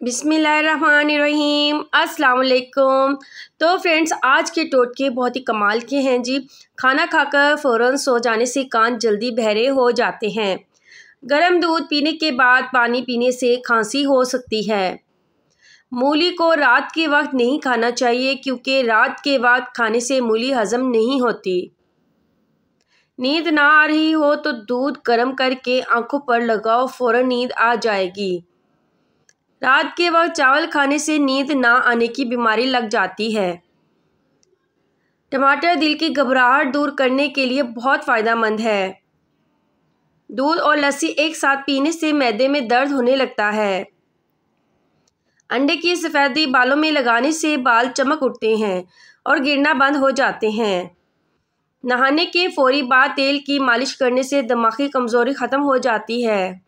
बिस्मिल्लाहिर्रहमानिर्रहीम अस्सलाम वालेकुम। तो फ्रेंड्स, आज के टोटके बहुत ही कमाल के हैं जी। खाना खाकर फ़ौरन सो जाने से कान जल्दी बहरे हो जाते हैं। गर्म दूध पीने के बाद पानी पीने से खांसी हो सकती है। मूली को रात के वक्त नहीं खाना चाहिए क्योंकि रात के वक्त खाने से मूली हज़म नहीं होती। नींद ना आ रही हो तो दूध गर्म करके आंखों पर लगाओ, फ़ौरन नींद आ जाएगी। रात के वक्त चावल खाने से नींद ना आने की बीमारी लग जाती है। टमाटर दिल की घबराहट दूर करने के लिए बहुत फ़ायदेमंद है। दूध और लस्सी एक साथ पीने से मैदे में दर्द होने लगता है। अंडे की सफ़ेदी बालों में लगाने से बाल चमक उठते हैं और गिरना बंद हो जाते हैं। नहाने के फौरी बाद तेल की मालिश करने से दिमागी कमज़ोरी ख़त्म हो जाती है।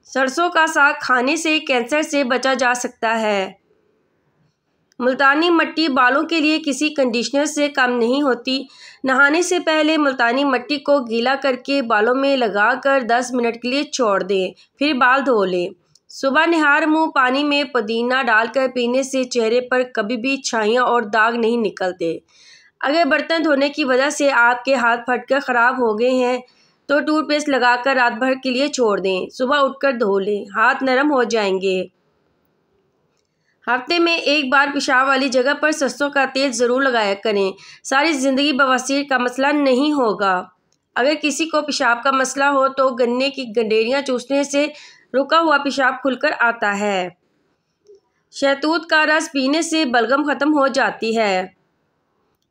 सरसों का साग खाने से कैंसर से बचा जा सकता है। मुल्तानी मिट्टी बालों के लिए किसी कंडीशनर से कम नहीं होती। नहाने से पहले मुल्तानी मिट्टी को गीला करके बालों में लगाकर 10 मिनट के लिए छोड़ दें, फिर बाल धो लें। सुबह निहार मुंह पानी में पुदीना डालकर पीने से चेहरे पर कभी भी छाइयाँ और दाग नहीं निकलते। अगर बर्तन धोने की वजह से आपके हाथ फटकर ख़राब हो गए हैं तो टूथपेस्ट लगाकर रात भर के लिए छोड़ दें, सुबह उठकर धो लें, हाथ नरम हो जाएंगे। हफ्ते में एक बार पेशाब वाली जगह पर सरसों का तेल ज़रूर लगाया करें। सारी ज़िंदगी बवासीर का मसला नहीं होगा। अगर किसी को पेशाब का मसला हो तो गन्ने की गंडेरियाँ चूसने से रुका हुआ पेशाब खुलकर आता है। शहतूत का रस पीने से बलगम ख़त्म हो जाती है।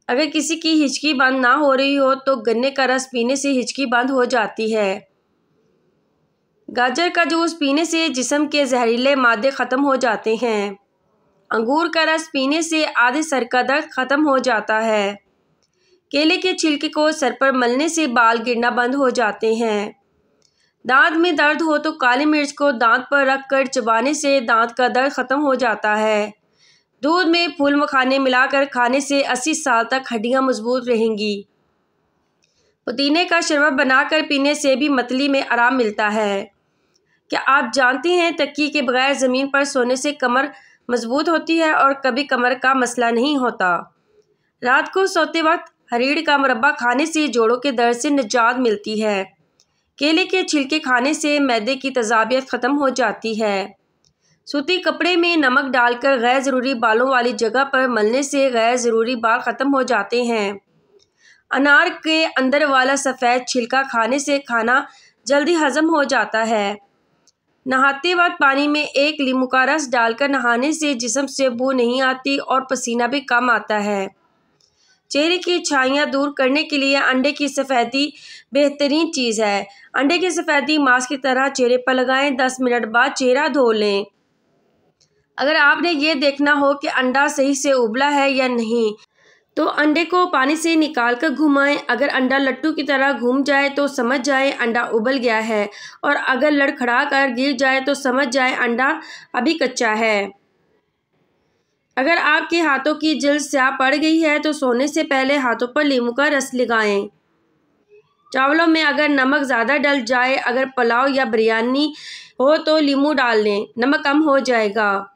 अगर किसी की हिचकी बंद ना हो रही हो तो गन्ने का रस पीने से हिचकी बंद हो जाती है। गाजर का जूस पीने से जिस्म के जहरीले मादे ख़त्म हो जाते हैं। अंगूर का रस पीने से आधे सर का दर्द ख़त्म हो जाता है। केले के छिलके को सर पर मलने से बाल गिरना बंद हो जाते हैं। दांत में दर्द हो तो काली मिर्च को दांत पर रख कर चबाने से दांत का दर्द ख़त्म हो जाता है। दूध में फूल मखाने मिलाकर खाने से 80 साल तक हड्डियां मजबूत रहेंगी। पुदीने का शरबत बनाकर पीने से भी मतली में आराम मिलता है। क्या आप जानते हैं तकिए के बगैर ज़मीन पर सोने से कमर मजबूत होती है और कभी कमर का मसला नहीं होता। रात को सोते वक्त हरीड़ का मुरब्बा खाने से जोड़ों के दर्द से निजात मिलती है। केले के छिलके खाने से मैदे की तेज़ाबियत ख़त्म हो जाती है। सूती कपड़े में नमक डालकर गैर ज़रूरी बालों वाली जगह पर मलने से गैर ज़रूरी बाल ख़त्म हो जाते हैं। अनार के अंदर वाला सफ़ेद छिलका खाने से खाना जल्दी हज़म हो जाता है। नहाते वक्त पानी में 1 लीमू का रस डालकर नहाने से जिस्म से बू नहीं आती और पसीना भी कम आता है। चेहरे की छाइयाँ दूर करने के लिए अंडे की सफ़ेदी बेहतरीन चीज़ है। अंडे की सफ़ेदी मास्क की तरह चेहरे पर लगाएं, 10 मिनट बाद चेहरा धो लें। अगर आपने ये देखना हो कि अंडा सही से उबला है या नहीं तो अंडे को पानी से निकाल कर घुमाएं। अगर अंडा लट्टू की तरह घूम जाए तो समझ जाए अंडा उबल गया है, और अगर लड़खड़ा कर गिर जाए तो समझ जाए अंडा अभी कच्चा है। अगर आपके हाथों की जल्द स्याह पड़ गई है तो सोने से पहले हाथों पर नींबू का रस लगाएं। चावलों में अगर नमक ज़्यादा डल जाए, अगर पुलाव या बिरयानी हो तो नींबू डाल लें, नमक कम हो जाएगा।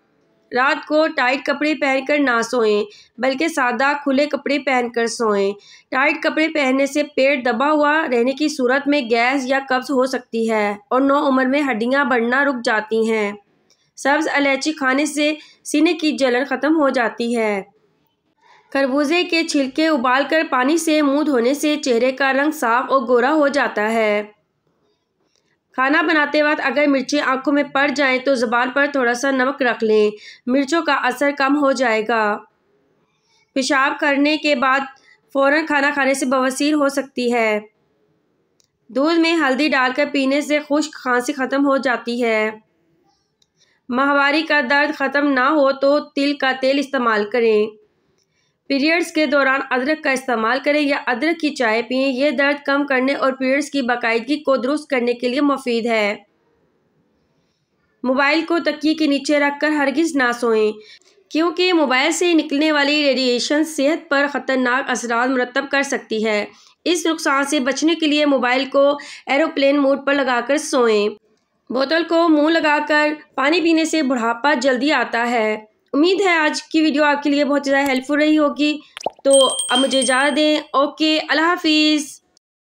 रात को टाइट कपड़े पहनकर ना सोएं, बल्कि सादा खुले कपड़े पहनकर सोएं। टाइट कपड़े पहनने से पेट दबा हुआ रहने की सूरत में गैस या कब्ज़ हो सकती है और नौ उम्र में हड्डियां बढ़ना रुक जाती हैं। सब्ज़ इलायची खाने से सीने की जलन ख़त्म हो जाती है। खरबूजे के छिलके उबालकर पानी से मुंह धोने से चेहरे का रंग साफ और गोरा हो जाता है। खाना बनाते वक्त अगर मिर्चें आंखों में पड़ जाएं तो ज़ुबान पर थोड़ा सा नमक रख लें, मिर्चों का असर कम हो जाएगा। पेशाब करने के बाद फ़ौरन खाना खाने से बवासीर हो सकती है। दूध में हल्दी डालकर पीने से खुश्क खांसी ख़त्म हो जाती है। माहवारी का दर्द ख़त्म ना हो तो तिल का तेल इस्तेमाल करें। पीरियड्स के दौरान अदरक का इस्तेमाल करें या अदरक की चाय पिएं। यह दर्द कम करने और पीरियड्स की बाकायदगी को दुरुस्त करने के लिए मुफीद है। मोबाइल को तकिए के नीचे रखकर हरगिज़ ना सोएं क्योंकि मोबाइल से निकलने वाली रेडिएशन सेहत पर ख़तरनाक असरात मुरतब कर सकती है। इस नुकसान से बचने के लिए मोबाइल को एरोप्लेन मोड पर लगाकर सोएं। बोतल को मुंह लगाकर पानी पीने से बुढ़ापा जल्दी आता है। उम्मीद है आज की वीडियो आपके लिए बहुत ज़्यादा हेल्पफुल रही होगी। तो अब मुझे इजाज़त दें। ओके, अल्लाह हाफिज़।